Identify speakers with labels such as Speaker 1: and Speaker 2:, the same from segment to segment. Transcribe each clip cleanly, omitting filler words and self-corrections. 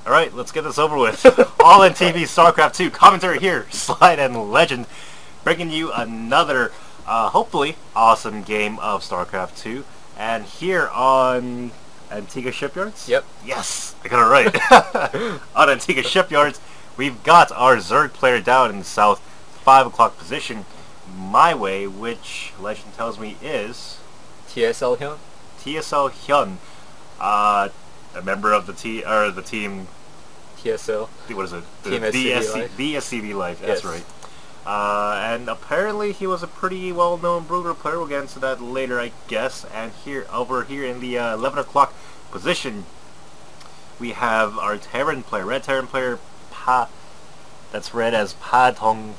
Speaker 1: Alright, let's get this over with. All in TV StarCraft 2 commentary here, Slide and Legend, bringing you another, hopefully, awesome game of StarCraft 2. And here on Antigua Shipyards?
Speaker 2: Yep.
Speaker 1: Yes, I got it right. On Antigua Shipyards, we've got our Zerg player down in the south, 5 o'clock position, my way, which Legend tells me is...
Speaker 2: TSL Hyun?
Speaker 1: TSL Hyun. A member of the team...
Speaker 2: TSL.
Speaker 1: What is it?
Speaker 2: Team SCV Life.
Speaker 1: The SCV Life, that's
Speaker 2: Yes.
Speaker 1: right. And apparently he was a pretty well-known Brood War player. We'll get into that later, I guess. And over here in the 11 o'clock position, we have our Terran player, red Terran player, that's read as Pa Dong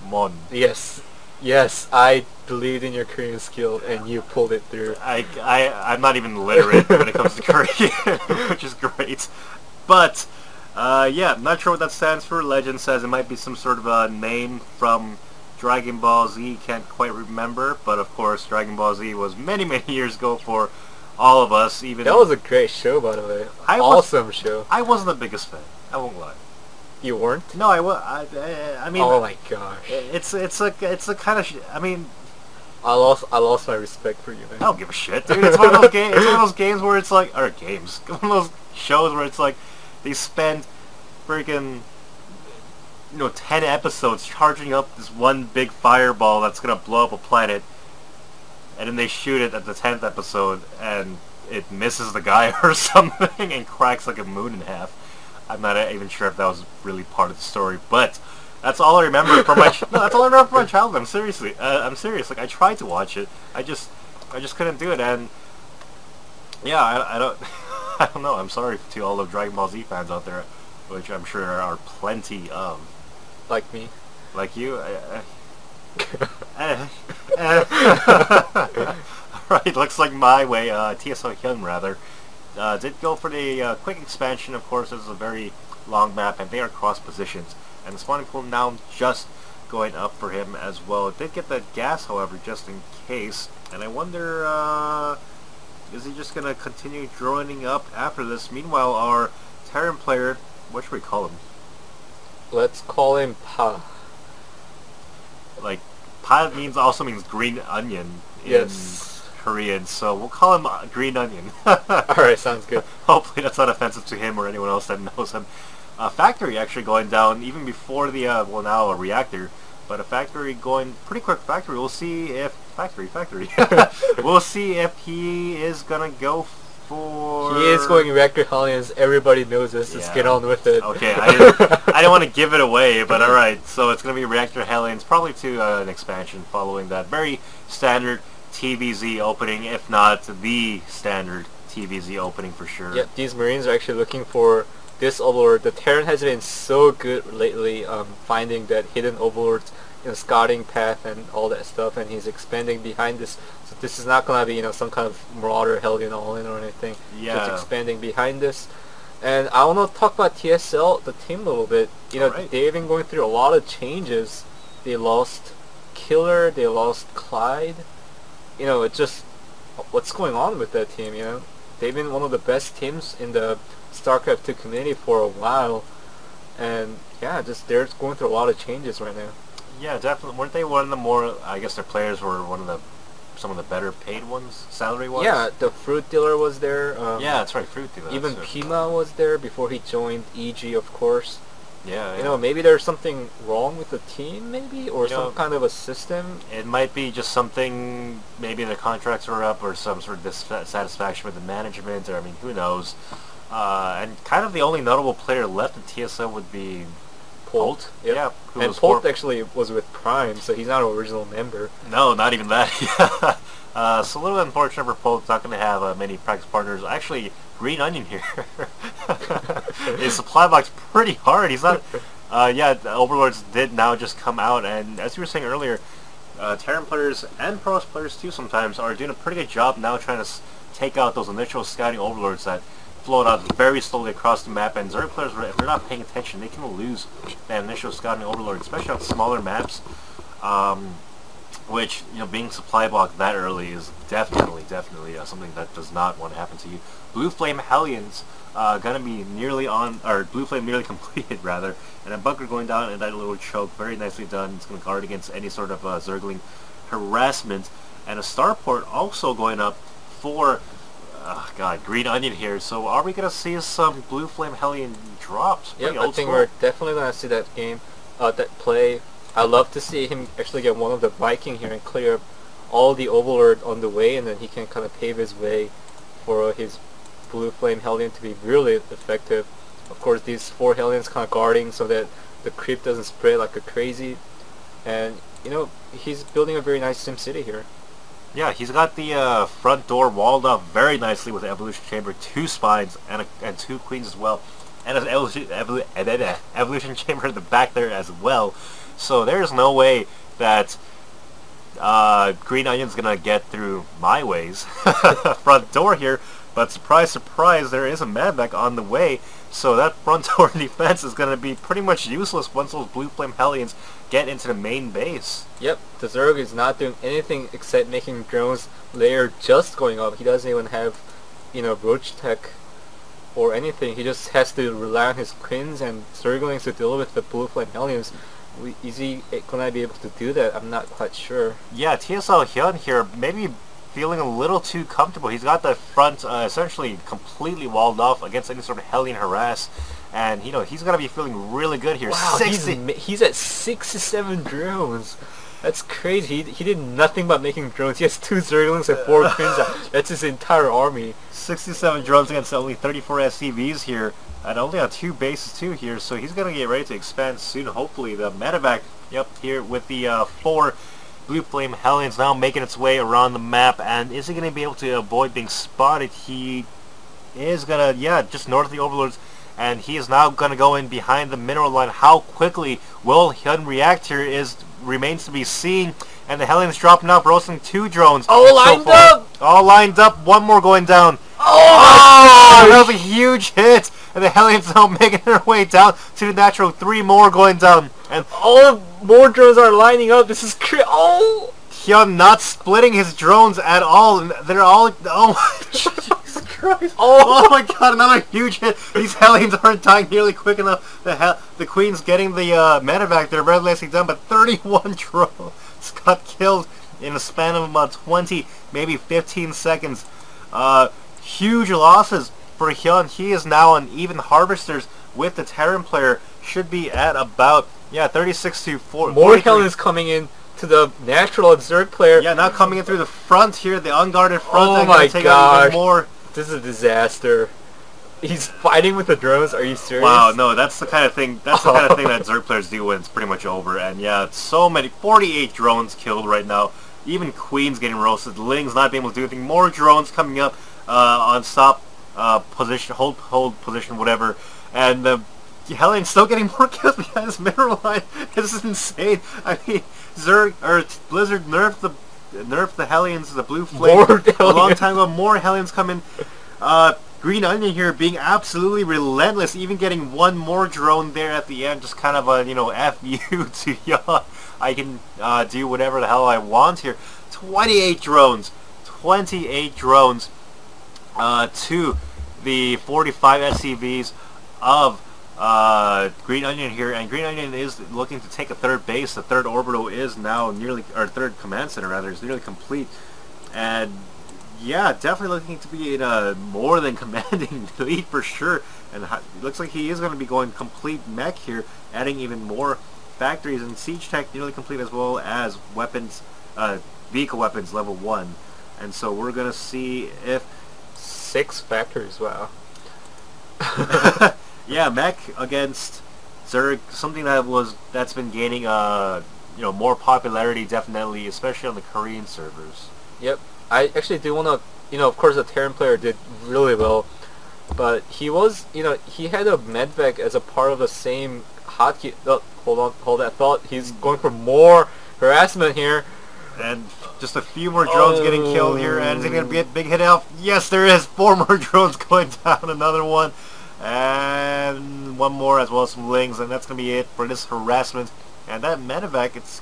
Speaker 1: Mon.
Speaker 2: Yes. Yes, I believed in your Korean skill and you pulled it through.
Speaker 1: I'm not even literate when it comes to Korean, which is great. But, yeah, I'm not sure what that stands for. Legend says it might be some sort of a name from Dragon Ball Z. Can't quite remember. But, of course, Dragon Ball Z was many, many years ago for all of us. Even
Speaker 2: That was a great show, by the way. Awesome show.
Speaker 1: I wasn't the biggest fan. I won't lie.
Speaker 2: You weren't?
Speaker 1: No, I mean...
Speaker 2: Oh my gosh.
Speaker 1: It's a kind of... I mean...
Speaker 2: I lost my respect for you, man.
Speaker 1: I don't give a shit, dude. It's one of those games. It's one of those games where it's like, or games. One of those shows where it's like, they spend freaking, 10 episodes charging up this one big fireball that's gonna blow up a planet, and then they shoot it at the 10th episode, and it misses the guy or something and cracks like a moon in half. I'm not even sure if that was really part of the story, but. That's all I remember from my that's all I remember from my childhood. I'm serious. Like I tried to watch it, I just couldn't do it. And yeah, I don't I don't know. I'm sorry to all the Dragon Ball Z fans out there, which I'm sure there are plenty of.
Speaker 2: Like me.
Speaker 1: Like you. Right. Looks like my way. TSL Hyun rather did go for the quick expansion. Of course, this is a very long map, and they are cross positions. And the spawning pool now just going up for him as well. It did get the gas, however, just in case. And I wonder, is he just going to continue joining up after this? Meanwhile, our Terran player, what should we call him?
Speaker 2: Let's call him Pa.
Speaker 1: Like, Pa also means green onion in Korean, so we'll call him Green Onion.
Speaker 2: Alright, sounds good.
Speaker 1: Hopefully that's not offensive to him or anyone else that knows him. A factory actually going down even before the well, now a reactor, but a factory going pretty quick. Factory. We'll see if factory. We'll see if he is gonna go for.
Speaker 2: He is going reactor Hellions. Everybody knows this. Just get on with it.
Speaker 1: Okay, I didn't want to give it away, but all right. So it's gonna be reactor Hellions, probably to an expansion following that very standard TVZ opening, if not the standard TVZ opening for sure.
Speaker 2: Yeah, these Marines are actually looking for. This overlord, the Terran has been so good lately, finding that hidden overlords, scouting path and all that stuff, and he's expanding behind this. So this is not gonna be, some kind of Marauder Hellion all-in or anything.
Speaker 1: Yeah.
Speaker 2: Just expanding behind this. And I want to talk about TSL, the team, a little bit.
Speaker 1: Right.
Speaker 2: They've been going through a lot of changes. They lost Killer, they lost Clyde. It's just what's going on with that team. They've been one of the best teams in the StarCraft 2 community for a while, and yeah, they're going through a lot of changes right now.
Speaker 1: Yeah, definitely. Weren't they one of the more? I guess their players were some of the better paid ones, salary wise.
Speaker 2: Yeah, the Fruit Dealer was there.
Speaker 1: Yeah, that's right, Fruit Dealer.
Speaker 2: Even Pima was there before he joined EG, of course.
Speaker 1: Yeah.
Speaker 2: Maybe there's something wrong with the team, maybe, or some kind of a system.
Speaker 1: It might be just something. Maybe their contracts are up, or some sort of dissatisfaction with the management, or who knows. And kind of the only notable player left in TSL would be Polt.
Speaker 2: Yep.
Speaker 1: Yeah,
Speaker 2: and Polt actually was with Prime, so he's not an original member.
Speaker 1: No, not even that. So a little unfortunate for Polt. Not going to have many practice partners. Actually, Green Onion here. His supply block's pretty hard. He's not... yeah, the Overlords did now just come out, and as you were saying earlier, Terran players and Pros players too sometimes are doing a pretty good job now trying to take out those initial scouting Overlords that float out very slowly across the map, and Zerg players, if they're not paying attention, they can lose that initial scouting Overlord, especially on smaller maps, which, being supply blocked that early is definitely something that does not want to happen to you. Blue Flame Hellions gonna be nearly on, or blue flame nearly completed rather, and a bunker going down and that little choke, very nicely done. It's gonna guard against any sort of Zergling harassment, and a starport also going up for, God, Green Onion here. So are we gonna see some blue flame Hellion drops?
Speaker 2: Yep, I think we're definitely gonna see that game, that play. I love to see him actually get one of the Viking here and clear up all the Overlord on the way, and then he can kind of pave his way for his blue flame Hellion to be really effective. Of course, these 4 Hellions kind of guarding so that the creep doesn't spread like a crazy, and you know, he's building a very nice Sim City here.
Speaker 1: Yeah, he's got the front door walled up very nicely with the Evolution Chamber, 2 spines, and 2 queens as well, and an Evolution Chamber in the back there as well. So there's no way that Green Onion's gonna get through my ways front door here. But surprise, surprise, there is a Madback on the way, so that front door defense is going to be pretty much useless once those Blue Flame Hellions get into the main base.
Speaker 2: Yep, the Zerg is not doing anything except making drones layer just going up. He doesn't even have, you know, Roach Tech or anything. He just has to rely on his Quins and Zerglings to deal with the Blue Flame Hellions. Is he gonna be able to do that? I'm not quite sure.
Speaker 1: Yeah, TSL Hyun here, maybe feeling a little too comfortable. He's got the front essentially completely walled off against any sort of Hellion harass, and you know, he's gonna be feeling really good here.
Speaker 2: Wow, he's at 67 drones. That's crazy. He did nothing but making drones. He has 2 Zerglings and 4 Quins. That's his entire army.
Speaker 1: 67 drones against only 34 SCVs here, and only on 2 bases too here, so he's gonna get ready to expand soon. Hopefully the medevac, yep, here with the 4 Blue Flame Hellions now making its way around the map, and is he going to be able to avoid being spotted? He is going to, yeah, just north of the Overlords, and he is now going to go in behind the mineral line. How quickly will Hyun react here remains to be seen, and the Hellions dropping off, roasting 2 drones.
Speaker 2: All lined up!
Speaker 1: All lined up, 1 more going down. Oh, that was a huge hit, and the Hellions now making their way down to the natural. 3 more going down, and
Speaker 2: all more drones are lining up. This is
Speaker 1: Hyun not splitting his drones at all, and they're all, oh my Jesus Christ. Oh my God, another huge hit. These Hellions aren't dying nearly quick enough. The Queen's getting the medevac there, very nicely done, but 31 drones got killed in a span of about 20, maybe 15 seconds. Huge losses for Hyun. He is now on even harvesters with the Terran player. Should be at about, yeah, 36 to 4.
Speaker 2: More Hellions coming in to the natural Zerg player.
Speaker 1: Yeah, now coming in through the front here, the unguarded front.
Speaker 2: Oh my gosh.
Speaker 1: More.
Speaker 2: This is a disaster. He's fighting with the drones. Are you serious?
Speaker 1: Wow, no, that's the kind of thing. That's the kind of thing that Zerg players do when it's pretty much over. And yeah, so many, 48 drones killed right now. Even Queen's getting roasted. Ling's not being able to do anything. More drones coming up on stop position, hold position, whatever. And the Hellion's still getting more kills behind this mineral line. This is insane. I mean, Blizzard nerfed the Hellions, the Blue Flame, a long time ago. More Hellions coming. Green Onion here being absolutely relentless, even getting 1 more drone there at the end. Just kind of a, you know, F you to y'all. I can do whatever the hell I want here. 28 drones. 28 drones to the 45 SCVs of Green Onion here, and Green Onion is looking to take a 3rd base. The 3rd orbital is now nearly, or 3rd command center rather, is nearly complete, and yeah, definitely looking to be in a more than commanding lead for sure. And it looks like he is going to be going complete mech here, adding even more factories, and siege tech nearly complete, as well as weapons, vehicle weapons level 1. And so we're going to see if
Speaker 2: 6 factories. Wow.
Speaker 1: Yeah, mech against Zerg, something that's been gaining you know, more popularity, definitely, especially on the Korean servers.
Speaker 2: Yep, I actually do want to, you know, of course the Terran player did really well, but he was, you know, he had a medvac as a part of the same hotkey. Oh, hold that thought. He's going for more harassment here.
Speaker 1: And just a few more drones getting killed here, and is it going to be a big hit out? Yes, there is. 4 more drones going down, another one. And 1 more, as well as some Lings, and that's going to be it for this harassment. And that medevac, it's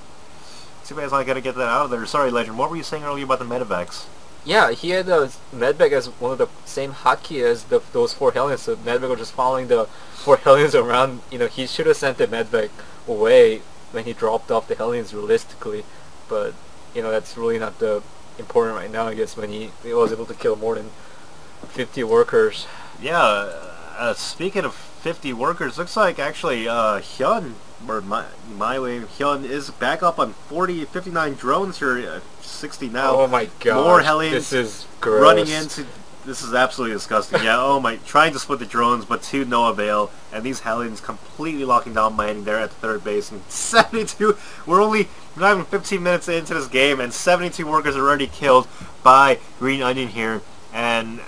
Speaker 1: too bad it's not going to get that out of there. Sorry, Legend, what were you saying earlier about the medevacs?
Speaker 2: Yeah, he had medbag as one of the same hotkey as those four Hellions, so medbag was just following the four Hellions around. You know, he should have sent the medbag away when he dropped off the Hellions realistically, but you know that's really not the important right now. I guess when he was able to kill more than 50 workers.
Speaker 1: Yeah, speaking of 50 workers, looks like actually Hyun, or my way, Hyun is back up on 59 drones here, 60 now.
Speaker 2: Oh my god!
Speaker 1: More Hellions
Speaker 2: This is gross.
Speaker 1: running into. This is absolutely disgusting. Yeah, oh my, trying to split the drones, but to no avail, and these Hellions completely locking down mining there at the third base. And 72, we're not even 15 minutes into this game, and 72 workers are already killed by Green Onion here, and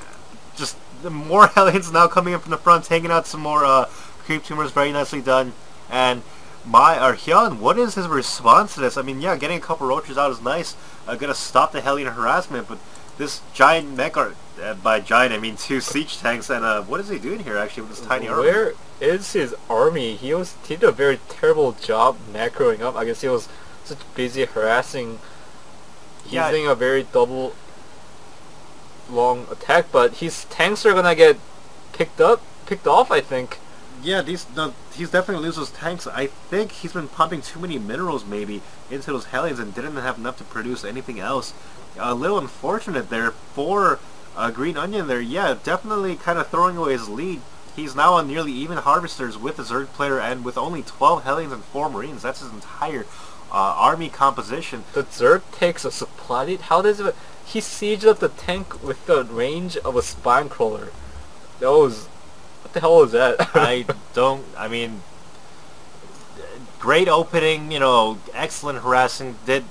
Speaker 1: just the more Hellions now coming in from the front, taking out some more creep tumors, very nicely done. And Hyun, what is his response to this? I mean, yeah, getting a couple roaches out is nice, gonna stop the Hellion harassment, but this giant mech, by giant I mean 2 siege tanks, and what is he doing here actually with this tiny army?
Speaker 2: Where is his army? He did a very terrible job macroing up. I guess he was such busy harassing, using a very double long attack, but his tanks are gonna get picked off, I think.
Speaker 1: Yeah, he's definitely lose those tanks. I think he's been pumping too many minerals maybe into those Hellions and didn't have enough to produce anything else. A little unfortunate there for Green Onion there. Yeah, definitely kind of throwing away his lead. He's now on nearly even harvesters with the Zerg player and with only 12 Hellions and 4 Marines. That's his entire army composition.
Speaker 2: The Zerg takes a supply lead? How does it... He sieged up the tank with the range of a spine crawler. That was... What the hell was that?
Speaker 1: I mean, great opening, you know, excellent harassing, did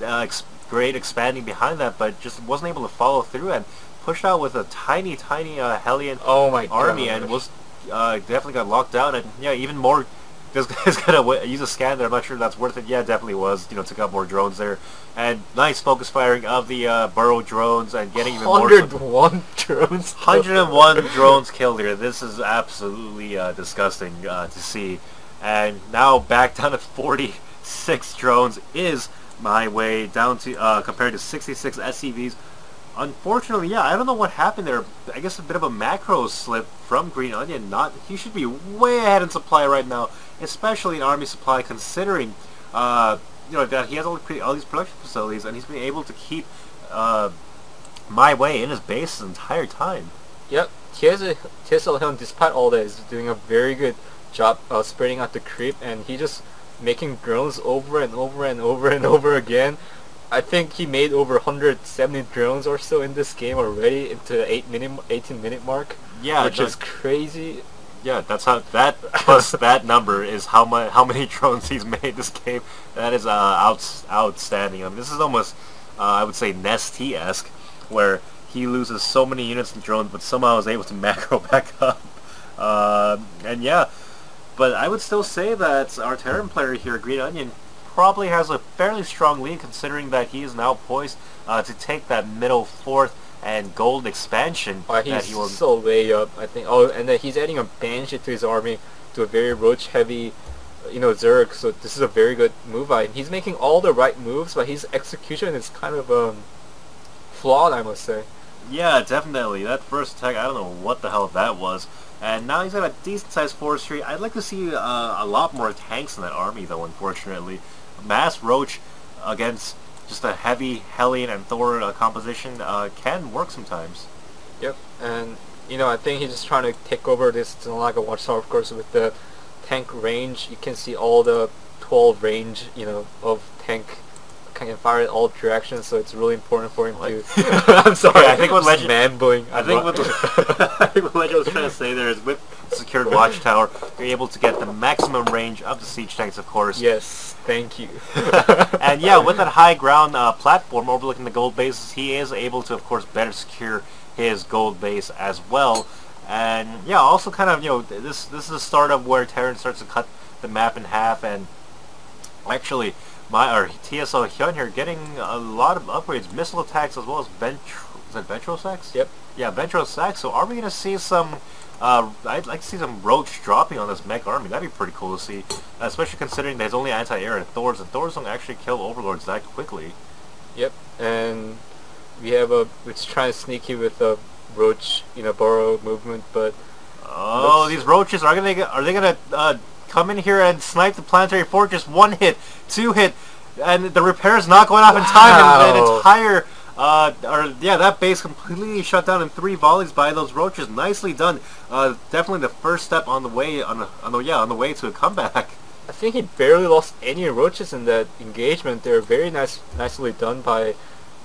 Speaker 1: great expanding behind that, but just wasn't able to follow through and pushed out with a tiny Hellion army, and was definitely got locked down. And yeah, even more, this guy's gonna use a scan there. I'm not sure that's worth it. Yeah, it definitely was. You know, took out more drones there, and nice focus firing of the burrow drones and getting even more.
Speaker 2: 101 drones.
Speaker 1: 101 drones killed here. This is absolutely disgusting to see. And now back down to 46 drones is my way down to compared to 66 SCVs. Unfortunately, yeah, I don't know what happened there. I guess a bit of a macro slip from Green Onion. He should be way ahead in supply right now, especially in army supply, considering you know, that he has all these production facilities, and he's been able to keep my way in his base the entire time.
Speaker 2: Yep, TSL Hyun, despite all that, is doing a very good job spreading out the creep, and he just making drones over and over and over and over again. I think he made over 170 drones or so in this game already into the 18-minute mark.
Speaker 1: Yeah,
Speaker 2: which is crazy.
Speaker 1: Yeah, that's how that plus that number is how many drones he's made this game. That is outstanding. I mean, this is almost I would say Nesty-esque, where he loses so many units in drones, but somehow is able to macro back up. And yeah, but I would still say that our Terran player here, Green Onion, probably has a fairly strong lead, considering that he is now poised to take that middle 4th and gold expansion.
Speaker 2: He's so way up, I think. Oh, and then he's adding a Banshee to his army, to a very roach heavy, you know, Zerg. So this is a very good move by him. He's making all the right moves, but his execution is kind of flawed, I must say.
Speaker 1: Yeah, definitely. That first attack, I don't know what the hell that was. And now he's got a decent-sized forestry. I'd like to see a lot more tanks in that army, though, unfortunately. Mass Roach against just a heavy Hellion and Thor composition can work sometimes.
Speaker 2: Yep, and you know, I think he's just trying to take over this Tsunalaga Watchtower, of course, with the tank range. You can see all the 12 range, you know, of tank can fire in all directions, so it's really important for him to... I'm sorry, I think what Legend...
Speaker 1: I think what Legend was trying to say there is with secured Watchtower, you're able to get the maximum range of the siege tanks, of course.
Speaker 2: Yes, thank you.
Speaker 1: And yeah, with that high ground platform overlooking the gold bases, he is able to, of course, better secure his gold base as well. And yeah, also kind of, you know, this is the start of where Terran starts to cut the map in half, and actually TSL Hyun here getting a lot of upgrades, missile attacks, as well as Ventro sacks?
Speaker 2: Yep.
Speaker 1: Yeah, Ventro sacks. So are we going to see some... I'd like to see some roach dropping on this mech army. That'd be pretty cool to see, especially considering there's only anti-air and Thors don't actually kill overlords that quickly.
Speaker 2: Yep, and we have a it's trying to sneak you with a roach, burrow movement, but
Speaker 1: oh, these roaches are they gonna come in here and snipe the planetary fortress? One hit, two hit, and the repair's not going off in time, and the entire that base completely shut down in 3 volleys by those roaches. Nicely done. Definitely the first step on the way on the way to a comeback.
Speaker 2: I think he barely lost any roaches in that engagement. They're very nicely done by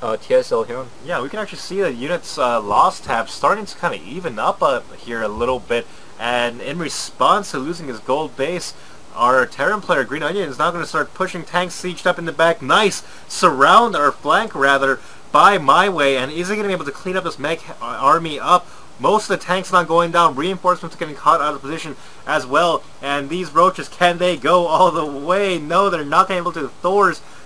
Speaker 2: TSL Hyun.
Speaker 1: Yeah, we can actually see the unit's loss tab starting to kind of even up here a little bit, and in response to losing his gold base, our Terran player Green Onion is now going to start pushing tanks sieged up in the back. Nice surround, or flank rather, by My Way, and is he going to be able to clean up this mech army up? Most of the tanks not going down, reinforcements getting caught out of position as well, and these roaches, can they go all the way? No, they're not going to be able to.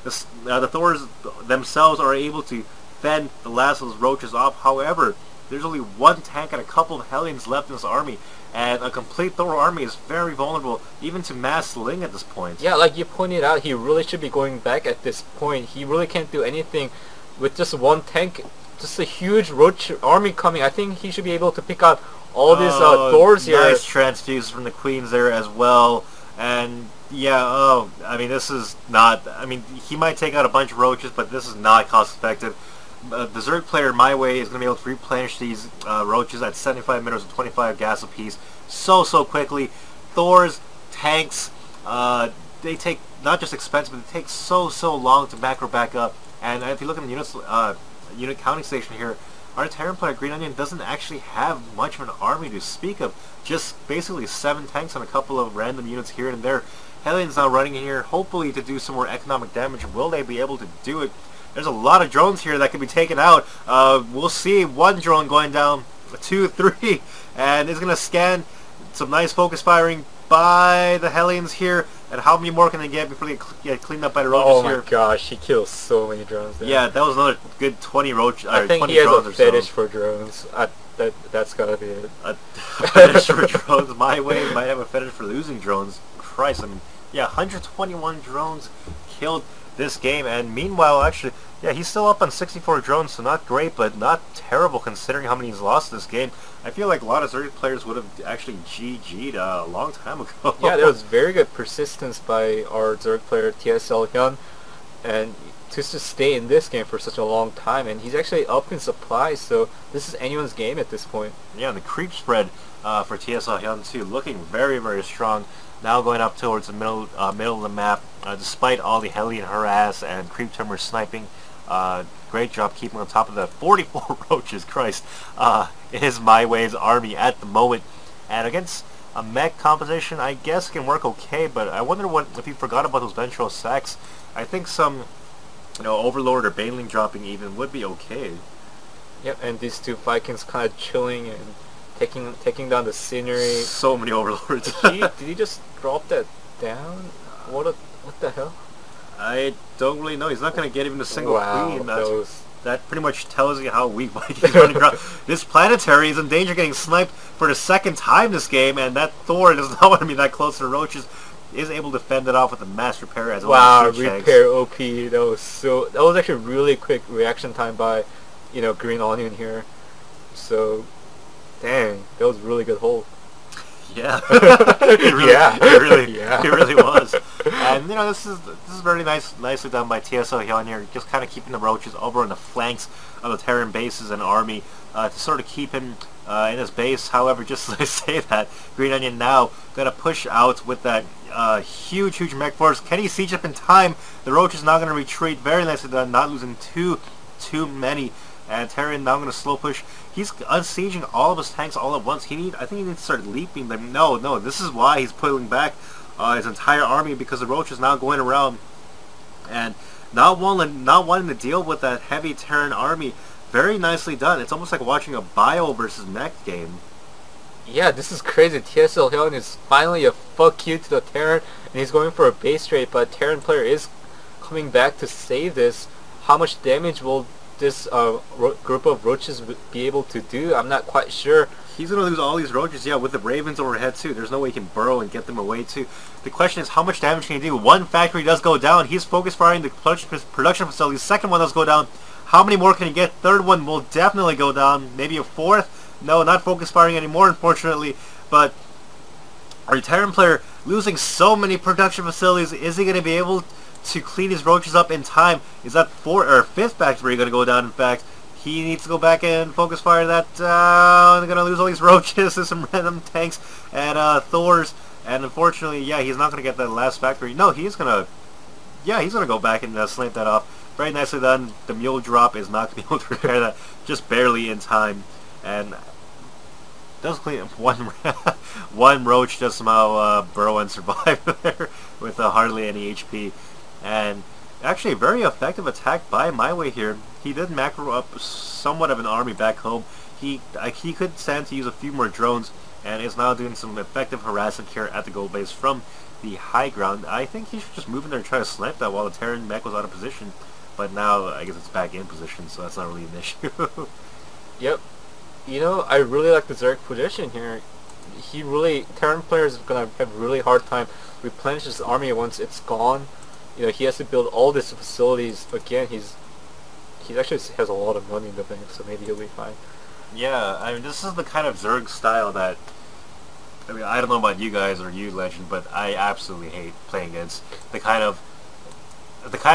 Speaker 1: The Thors themselves are able to fend the last of those roaches off. However, there's only 1 tank and a couple of Hellions left in this army, and a complete Thor army is very vulnerable, even to mass Ling at this point.
Speaker 2: Yeah, like you pointed out, he really should be going back at this point. He really can't do anything with just 1 tank. Just a huge roach army coming. I think he should be able to pick out all these Thors here.
Speaker 1: Nice transfuse from the Queens there as well. And yeah, I mean, this is not, I mean, he might take out a bunch of roaches, but this is not cost effective. The Zerg player My Way is going to be able to replenish these roaches at 75 minerals and 25 gas apiece so quickly. Thors, tanks, they take not just expensive, but they take so long to macro back up. And if you look at the units, unit counting station here, our Terran player Green Onion doesn't actually have much of an army to speak of. Just basically 7 tanks and a couple of random units here and there. Hellions now running in here, hopefully to do some more economic damage. Will they be able to do it? There's a lot of drones here that can be taken out. We'll see 1 drone going down, 2, 3, and it's going to scan. Some nice focus firing by the Hellions here. And how many more can they get before they get cleaned up by the roaches here?
Speaker 2: Oh my gosh, he kills so many drones there.
Speaker 1: Yeah, that was another good 20 roach.
Speaker 2: I think
Speaker 1: 20
Speaker 2: he has
Speaker 1: drones
Speaker 2: a fetish for drones. That's gotta be it.
Speaker 1: A fetish for drones. My Way might have a fetish for losing drones. Christ, I mean, yeah, 121 drones killed this game, and meanwhile, actually, yeah, he's still up on 64 drones, so not great, but not terrible considering how many he's lost this game. I feel like a lot of Zerg players would have actually GG'd a long time ago.
Speaker 2: Yeah, there was very good persistence by our Zerg player TSL Hyun, and to just stay in this game for such a long time, and he's actually up in supply, so this is anyone's game at this point.
Speaker 1: Yeah, and the creep spread for TSL Hyun too, looking very strong. Now going up towards the middle of the map, despite all the Hellion harass and creep timber sniping. Great job keeping on top of the 44 roaches. Christ, it is My Way's army at the moment, and against a mech composition, I guess it can work okay. But I wonder what if you forgot about those ventral sacks. I think some, Overlord or Baneling dropping even would be okay.
Speaker 2: Yep, and these 2 Vikings kind of chilling and taking down the scenery.
Speaker 1: So many Overlords.
Speaker 2: Did he just drop that down? What the hell?
Speaker 1: I don't really know. He's not going to get even a single queen. That pretty much tells you how weak Vikings are running around. This planetary is in danger of getting sniped for the 2nd time this game, and that Thor does not want to be that close to the roaches. Is able to fend it off with a mass repair as well.
Speaker 2: Wow, repair OP. That was actually really quick reaction time by, Green Onion here. So, dang, that was really good hold.
Speaker 1: Yeah, it really was. And this is very nicely done by TSL Hyun here, just kind of keeping the roaches over on the flanks of the Terran bases and army to sort of keep him in his base. However, just as I say that, Green Onion now gonna push out with that huge mech force. Can he siege up in time? The roach is now gonna retreat. Very nicely done, not losing too many. And Terran now going to slow push. He's unsieging all of his tanks all at once. I think he needs to start leaping them. No, this is why he's pulling back his entire army, because the roach is now going around and not wanting to deal with that heavy Terran army. Very nicely done. It's almost like watching a bio versus mech game.
Speaker 2: Yeah, this is crazy. TSL Hyun is finally a fuck you to the Terran, and he's going for a base trade, but Terran player is coming back to save this. How much damage will this group of roaches be able to do? I'm not quite sure.
Speaker 1: He's going to lose all these roaches, yeah, with the Ravens overhead too. There's no way he can burrow and get them away too. The question is, how much damage can he do? 1 factory does go down. He's focus firing the production facility. The 2nd one does go down. How many more can he get? Third one will definitely go down. Maybe a fourth? No, not focus firing anymore, unfortunately. But our Terran player losing so many production facilities, is he going to be able to clean his roaches up in time? Is that fourth or fifth factory going to go down? In fact, he needs to go back and focus fire that down. They're going to lose all these roaches to some random tanks and Thors. And unfortunately, yeah, he's not going to get that last factory. No, he's going to... Yeah, he's going to go back and snipe that off. Very nicely done. The mule drop is not going to be able to repair that. Just barely in time. And does clean up one roach just somehow burrow and survive there with hardly any HP. And actually a very effective attack by My Way here. He did macro up somewhat of an army back home. He could stand to use a few more drones and is now doing some effective harassment here at the gold base from the high ground. I think he should just move in there and try to snipe that while the Terran mech was out of position. But now I guess it's back in position, so that's not really an issue.
Speaker 2: Yep. You know, I really like the Zerg position here. Terran player is going to have a really hard time replenish his army once it's gone. You know, he has to build all these facilities again. He actually has a lot of money in the bank, so maybe he'll be fine.
Speaker 1: Yeah, I mean, this is the kind of Zerg style that, I mean, I don't know about you guys or you, Legend, but I absolutely hate playing against the kind of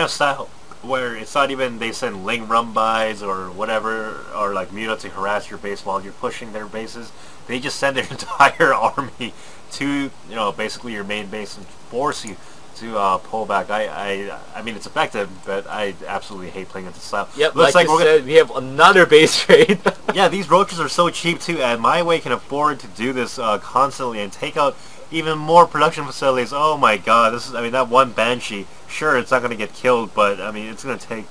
Speaker 1: style where it's not even they send Ling Rumbais or whatever, or like Muta to harass your base while you're pushing their bases. They just send their entire army to, you know, basically your main base and force you to pull back. I mean, it's effective, but I absolutely hate playing against the style.
Speaker 2: Yep, looks like you said, we have another base trade.
Speaker 1: Yeah, these roaches are so cheap too, and My Way can afford to do this constantly and take out even more production facilities. Oh my god, this is, I mean, that one Banshee, sure, it's not going to get killed, but I mean, it's going to take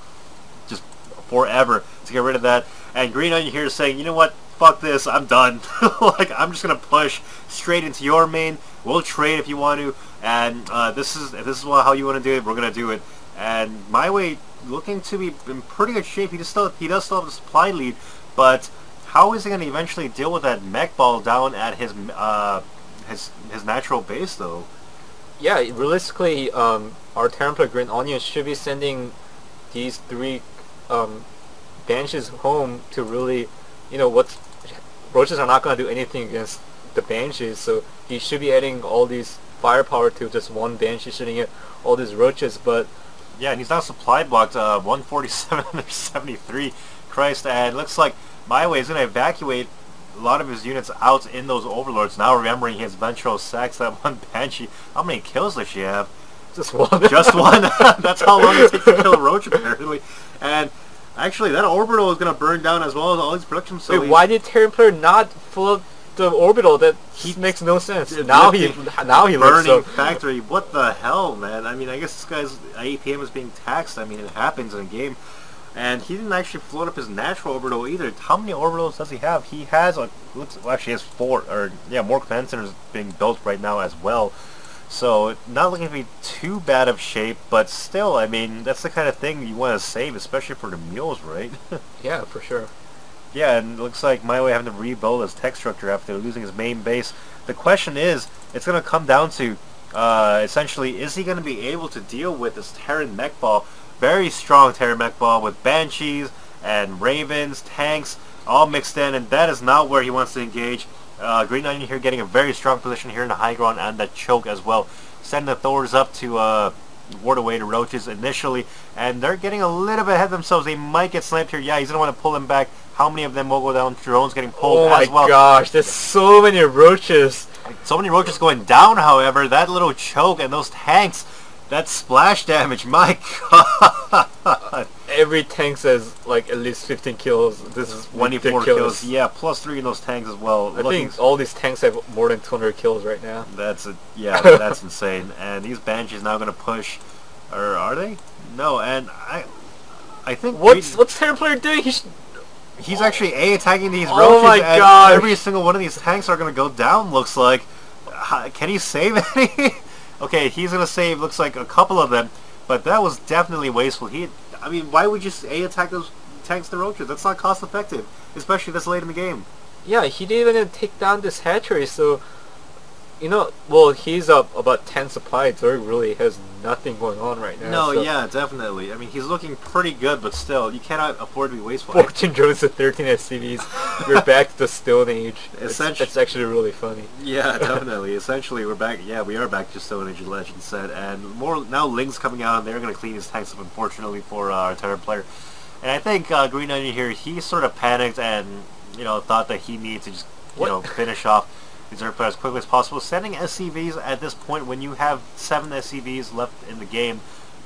Speaker 1: just forever to get rid of that. And Green Onion here is saying, you know what, fuck this, I'm done. Like, I'm just going to push straight into your main. We'll trade if you want to, and if this is how you want to do it, we're going to do it. And My Way looking to be in pretty good shape. He does still have the supply lead, but how is he going to eventually deal with that mech ball down at his natural base, though?
Speaker 2: Yeah, realistically, our Terran player Green Onion should be sending these three Banshees home to really, you know, roaches are not going to do anything against the Banshees, so he should be adding all these firepower to just one Banshee shooting at all these roaches. But
Speaker 1: yeah, and he's now supply blocked 147 under 73. Christ, and it looks like My Way is going to evacuate a lot of his units out in those overlords. Now remembering his ventral sacks that one Banshee. How many kills does she have?
Speaker 2: Just one.
Speaker 1: Just one. That's how long it takes to kill a roach, apparently. And actually, that orbital is going to burn down as well as all these production facilities.
Speaker 2: Wait, why did Terran player not fill up the orbital? That makes no sense. Now he
Speaker 1: burning factory. What the hell, man? I mean, I guess this guy's APM is being taxed. I mean, it happens in a game. And he didn't actually float up his natural orbital either. How many orbitals does he have? He has actually he has 4, or yeah, more command centers being built right now as well. So not looking to be too bad of shape, but still, I mean, that's the kind of thing you want to save, especially for the mules, right?
Speaker 2: Yeah, for sure.
Speaker 1: Yeah, and it looks like My Way having to rebuild his tech structure after losing his main base. The question is, it's going to come down to, essentially, is he going to be able to deal with this Terran mech ball? Very strong Terran mech ball with Banshees and Ravens, tanks, all mixed in, and that is not where he wants to engage. Green Onion here getting a very strong position here in the high ground and the choke as well. Sending the Thors up to ward away the roaches initially, and they're getting a little bit ahead of themselves. They might get sniped here. Yeah, he's going to want to pull them back. How many of them will go down? Drones getting pulled as well.
Speaker 2: Oh my gosh, there's so many roaches.
Speaker 1: So many roaches going down, however. That little choke and those tanks, that splash damage, my god.
Speaker 2: Every tank says like at least 15 kills. This is
Speaker 1: 24 kills. Yeah, plus 3 in those tanks as well.
Speaker 2: I think all these tanks have more than 200 kills right now.
Speaker 1: That's that's insane. And these Banshees now going to push, or are they? No, and I think
Speaker 2: what's Terran player doing?
Speaker 1: He's actually attacking these roaches.
Speaker 2: Oh my god!
Speaker 1: Every single one of these tanks are going to go down. Looks like. Can he save any? Okay, he's going to save. Looks like a couple of them, but that was definitely wasteful. I mean, why would you attack those tanks and roaches? That's not cost effective, especially this late in the game.
Speaker 2: Yeah, he didn't even take down this hatchery, so well, he's up about 10 supply. Zerg really has nothing going on right now.
Speaker 1: No,
Speaker 2: so
Speaker 1: yeah, definitely. I mean, he's looking pretty good, but still, you cannot afford to be wasteful.
Speaker 2: 14 drones to 13 SCVs. We're back to the Stone Age. It's actually really funny.
Speaker 1: Yeah, definitely. Essentially, we're back. Yeah, we are back to Stone Age Legend set, and more now. Ling's coming out, and they're going to clean his tanks up. Unfortunately for our Terran player, and I think Green Onion here, he sort of panicked and thought that he needed to just finish off these Zerg players as quickly as possible. Sending SCVs at this point when you have 7 SCVs left in the game,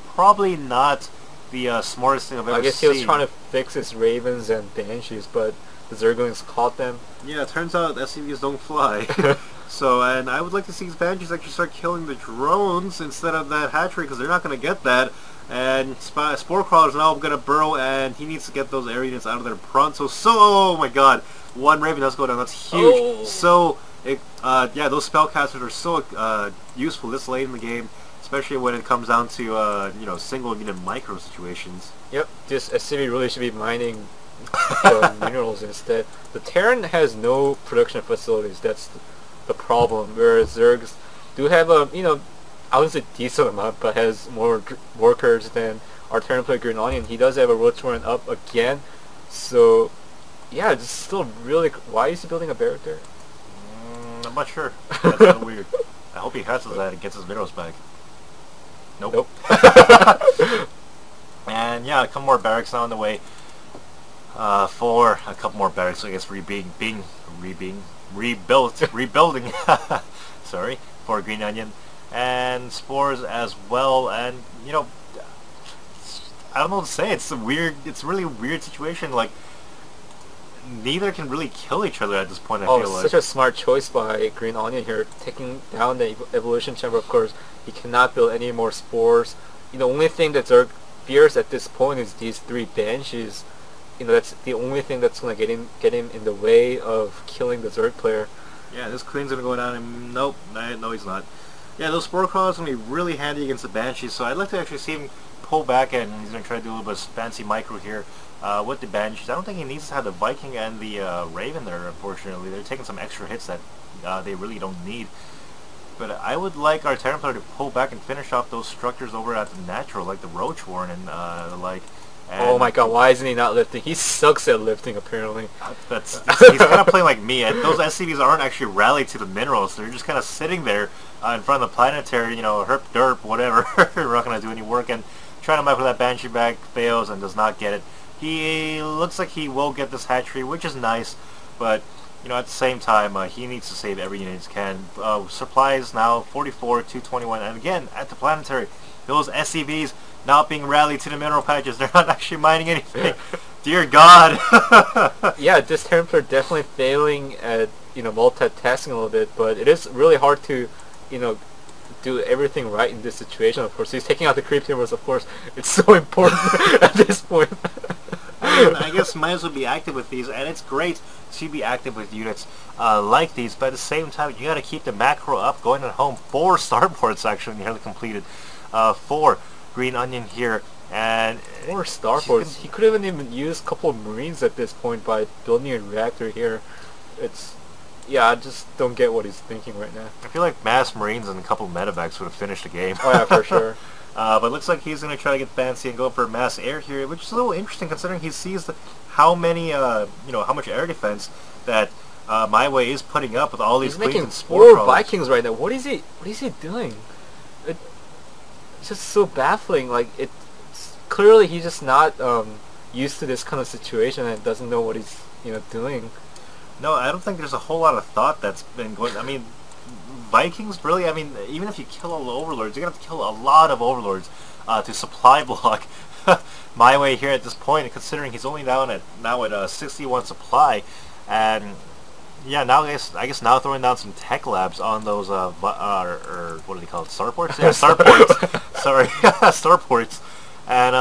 Speaker 1: probably not the smartest thing I've ever seen.
Speaker 2: I guess he was trying to fix his Ravens and Banshees, but the Zerglings caught them.
Speaker 1: Yeah, it turns out SCVs don't fly. So, and I would like to see his Banshees actually start killing the drones instead of that hatchery, because they're not going to get that. And Spore Crawler's now going to burrow, and he needs to get those air units out of there pronto. So, oh my god, 1 Raven does go down. That's huge.
Speaker 2: Oh.
Speaker 1: So, yeah, those spellcasters are so useful this late in the game, especially when it comes down to single unit micro situations.
Speaker 2: Yep, this SCV really should be mining the minerals instead. The Terran has no production facilities. That's the problem. Whereas Zergs do have a I wouldn't say decent amount, but has more workers than our Terran player Green Onion. He does have a road torrent up again, so yeah, it's still really. Why is he building a barrack there?
Speaker 1: I'm not sure. That's kind of weird. I hope he has that and gets his minerals back. Nope. And yeah, a couple more barracks now on the way. For a couple more barracks, I guess, rebuilding. Sorry, for Green Onion and Spores as well. And I don't know what to say. It's really a weird situation. Like, neither can really kill each other at this point. I feel like
Speaker 2: such a smart choice by Green Onion here, taking down the evolution chamber. Of course, he cannot build any more spores. The only thing that Zerg fears at this point is these 3 Banshees. That's the only thing that's going to get him in the way of killing the Zerg player.
Speaker 1: Yeah, this Queen's going to go down, and nope, no, he's not. Yeah, those Spore Crawlers are going to be really handy against the Banshees, so I'd like to actually see him pull back, and he's going to try to do a little bit of fancy micro here with the Banshees. I don't think he needs to have the Viking and the Raven there, unfortunately. They're taking some extra hits that they really don't need. But I would like our Terran player to pull back and finish off those structures over at the natural, like the Roach Warren and the like. And
Speaker 2: oh my god, why isn't he not lifting? He sucks at lifting, apparently.
Speaker 1: He's kind of playing like me, and those SCVs aren't actually rallied to the minerals. They're just kind of sitting there in front of the planetary, herp derp, whatever. We're not going to do any work, and trying to micro that Banshee back, fails and does not get it. He looks like he will get this hatchery, which is nice, but at the same time, he needs to save every unit he can. Supplies now 44, 221, and again, at the planetary, those SCVs not being rallied to the mineral patches. They're not actually mining anything. Dear God.
Speaker 2: Yeah, this Terran player definitely failing at multitasking a little bit, but it is really hard to do everything right in this situation. Of course, he's taking out the creep timbers. Of course, it's so important at this point.
Speaker 1: I guess might as well be active with these, and it's great to be active with units like these, but at the same time, you got to keep the macro up, going at home. 4 starports actually nearly completed. 4 Green Onion here, and
Speaker 2: 4 starports. He could have even used a couple of Marines at this point by building a reactor here. Yeah, I just don't get what he's thinking right now.
Speaker 1: I feel like mass Marines and a couple of medevacs would have finished the game.
Speaker 2: Oh yeah, for sure.
Speaker 1: But it looks like he's going to try to get fancy and go for mass air here, which is a little interesting considering he sees how many, how much air defense that My Way is putting up with all these
Speaker 2: He's making
Speaker 1: and Spore
Speaker 2: 4 Vikings right now. What is he doing? It's just so baffling. Like, clearly he's just not used to this kind of situation and doesn't know what he's doing.
Speaker 1: No, I don't think there's a whole lot of thought that's been going. I mean, Vikings really. I mean, even if you kill all the overlords, you're gonna have to kill a lot of overlords to supply block My Way here at this point. And considering he's only now at 61 supply, and yeah, now I guess now throwing down some tech labs on those or what do they call it? Starports? Yeah, starports. Sorry, starports. And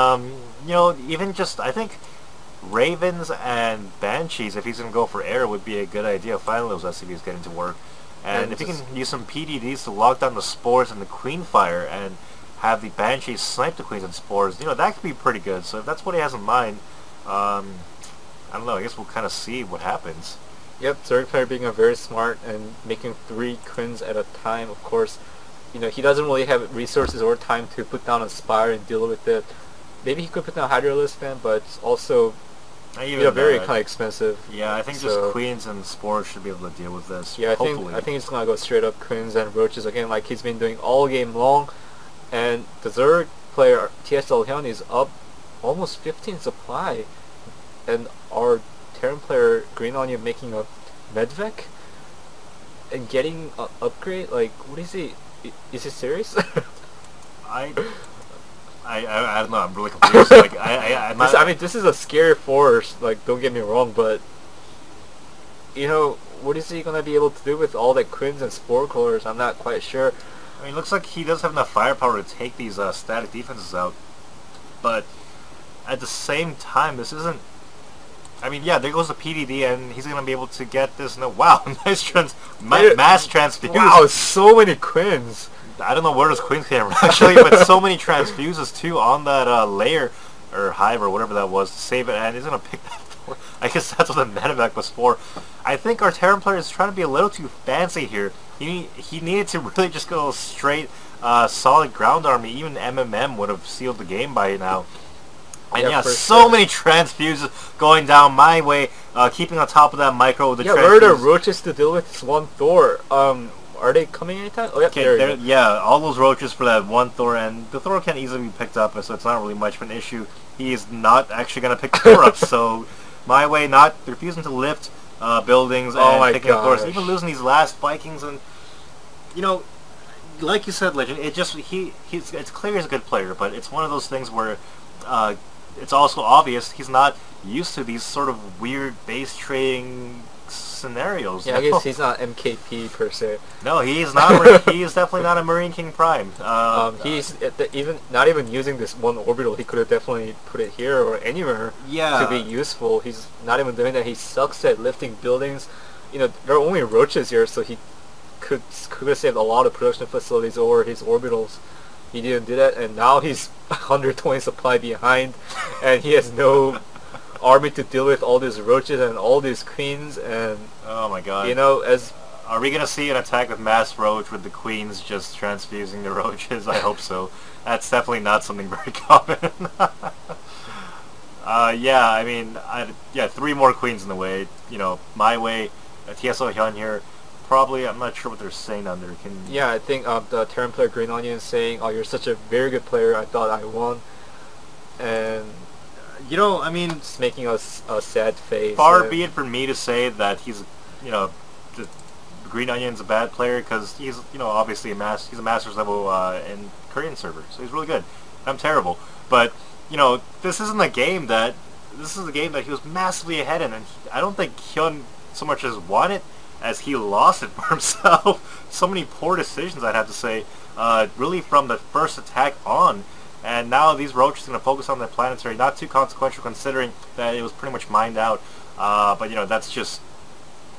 Speaker 1: even just I think Ravens and Banshees, if he's going to go for air, would be a good idea. Finally, those SCVs getting to work. And if he can use some PDDs to lock down the Spores and the Queen Fire and have the Banshees snipe the Queens and Spores, that could be pretty good. So if that's what he has in mind, I don't know, I guess we'll kind of see what happens.
Speaker 2: Yep, Zerg player being a very smart and making 3 queens at a time. Of course, he doesn't really have resources or time to put down a Spire and deal with it. Maybe he could put down Hydrolispan, but it's also very kind of expensive.
Speaker 1: Yeah, I think just queens and spores should be able to deal with this.
Speaker 2: Yeah,
Speaker 1: hopefully.
Speaker 2: I think he's gonna go straight up queens and roaches again, like he's been doing all game long. And the Zerg player TSL Hyun is up almost 15 supply, and our Terran player Green Onion making a Medvec and getting an upgrade. Like, what is he? Is he serious?
Speaker 1: I don't know. I'm really confused. Like,
Speaker 2: I mean, this is a scary force. Like, don't get me wrong, but what is he gonna be able to do with all the queens and spore callers? I'm not quite sure.
Speaker 1: I mean, it looks like he does have enough firepower to take these static defenses out, but at the same time, this isn't. I mean, yeah, there goes the PDD, and he's gonna be able to get this. No, wow, nice mass transfuse.
Speaker 2: Wow, so many queens.
Speaker 1: I don't know where those queens came from actually, but so many transfuses too on that layer or hive or whatever that was to save it, and he's gonna pick that. I guess that's what the Medivac was for. I think our Terran player is trying to be a little too fancy here. He needed to really just go straight solid ground army. Even MMM would have sealed the game by now. And yeah, so many transfuses going down my way, keeping on top of that micro with the transfuses.
Speaker 2: Where are the roaches to deal with this one Thor? Are they coming anytime? Oh, yeah,
Speaker 1: yeah, all those roaches for that one Thor, and the Thor can easily be picked up, so it's not really much of an issue. He is not actually going to pick the Thor up, so my way, not refusing to lift buildings and picking up Thors, even losing these last Vikings, and like you said, Legend, it just it's clear he's a good player, but it's one of those things where it's also obvious he's not used to these sort of weird base trading scenarios.
Speaker 2: Yeah, I guess he's not MKP per se.
Speaker 1: No, he's not. He is definitely not a Marine King Prime.
Speaker 2: He's not even using this one orbital. He could have definitely put it here or anywhere to be useful. He's not even doing that. He sucks at lifting buildings. There are only roaches here, so he could have saved a lot of production facilities or his orbitals. He didn't do that, and now he's 120 supply behind, and he has no army to deal with all these roaches and all these queens, and
Speaker 1: oh my god, are we gonna see an attack with mass roach with the queens just transfusing the roaches? I hope so. That's definitely not something very common. Yeah, I mean, 3 more queens in the way. My way, TSL Hyun here. Probably, I'm not sure what they're saying down there.
Speaker 2: Yeah, I think the Terran player Green Onion is saying, "Oh, you're such a very good player. I thought I won," and
Speaker 1: I mean,
Speaker 2: it's making us a sad face.
Speaker 1: Far be it from me to say that he's, the Green Onion's a bad player, because he's, obviously he's a Masters level in Korean server, so he's really good. I'm terrible, but this isn't a game that he was massively ahead in, and I don't think Hyun so much as won it as he lost it for himself. So many poor decisions, I'd have to say, really from the first attack on. And now these roaches are going to focus on the planetary. Not too consequential considering that it was pretty much mined out. But that's just,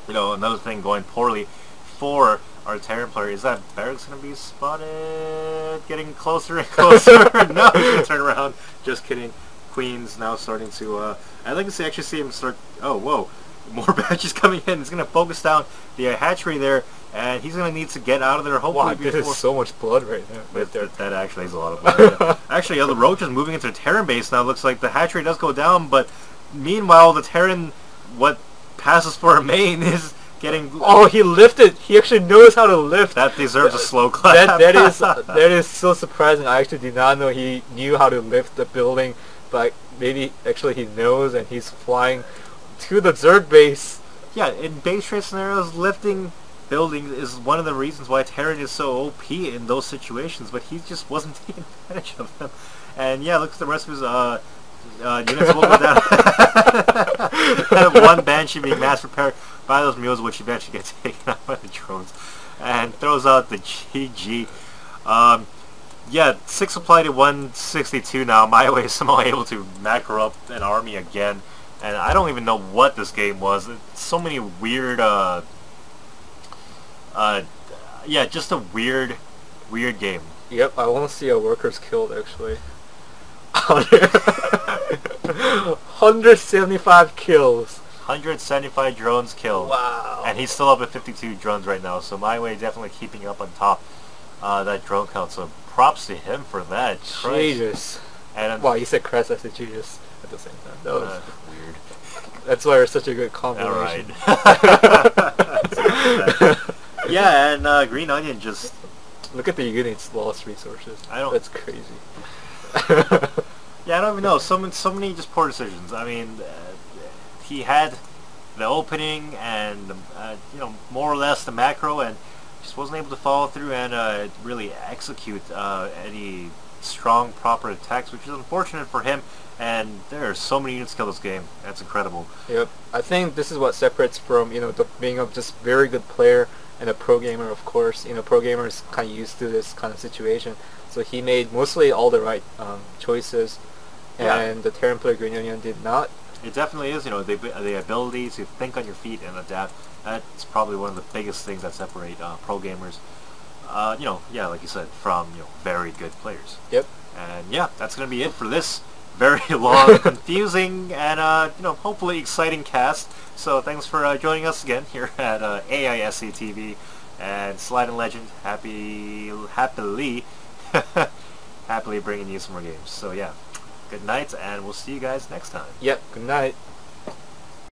Speaker 1: another thing going poorly for our Terran player. Is that barracks going to be spotted? Getting closer and closer. No, he's going to turn around. Just kidding. Queens now starting to, I'd like to actually see him start, oh, whoa. More batches coming in. He's going to focus down the hatchery there, and he's going to need to get out of there hopefully.
Speaker 2: Wow, there is so much blood right now.
Speaker 1: That actually is a lot of blood. Yeah. Actually, the roach is moving into the Terran base now. Looks like the hatchery does go down, but meanwhile, the Terran, what passes for a main, is getting...
Speaker 2: Oh, he lifted. He actually knows how to lift.
Speaker 1: That deserves a slow clap.
Speaker 2: That is so surprising. I actually did not know he knew how to lift the building, but maybe actually he knows, and he's flying to the Zerg base.
Speaker 1: Yeah, in base trade scenarios, lifting buildings is one of the reasons why Terran is so OP in those situations, but he just wasn't taking advantage of them. And yeah, look at the rest of his units will go down. One Banshee being mass repaired by those mules, which eventually gets taken out by the drones, and throws out the GG. Yeah, 6 supply to 162 now. My way is somehow able to macro up an army again. And I don't even know what this game was. It's so many weird, yeah, just a weird game.
Speaker 2: Yep, I want to see our workers killed, actually. 175 kills.
Speaker 1: 175 drones killed.
Speaker 2: Wow.
Speaker 1: And he's still up at 52 drones right now, so My Way definitely keeping up on top that drone count, so props to him for that.
Speaker 2: Jesus.
Speaker 1: And
Speaker 2: Wow, you said Christ, I said Jesus at the same time. That was
Speaker 1: weird.
Speaker 2: That's why we're such a good combination.
Speaker 1: Alright. Yeah, and Green Onion just...
Speaker 2: Look at the units lost resources. That's crazy.
Speaker 1: Yeah, I don't even know. So many just poor decisions. I mean, he had the opening and more or less the macro, and just wasn't able to follow through and really execute any strong, proper attacks, which is unfortunate for him. And there are so many units killed this game. That's incredible.
Speaker 2: Yep. I think this is what separates from being a just very good player and a pro gamer. Of course, pro gamer is kind of used to this kind of situation. So he made mostly all the right choices. And the Terran player Green Onion did not.
Speaker 1: It definitely is, the ability to think on your feet and adapt. That's probably one of the biggest things that separate pro gamers, yeah, like you said, from very good players.
Speaker 2: Yep.
Speaker 1: And yeah, that's gonna be it for this very long, confusing, and hopefully exciting cast. So thanks for joining us again here at AISCtv and Slide and Legend. Happily bringing you some more games. So yeah. Good night, and we'll see you guys next time.
Speaker 2: Yep, good night.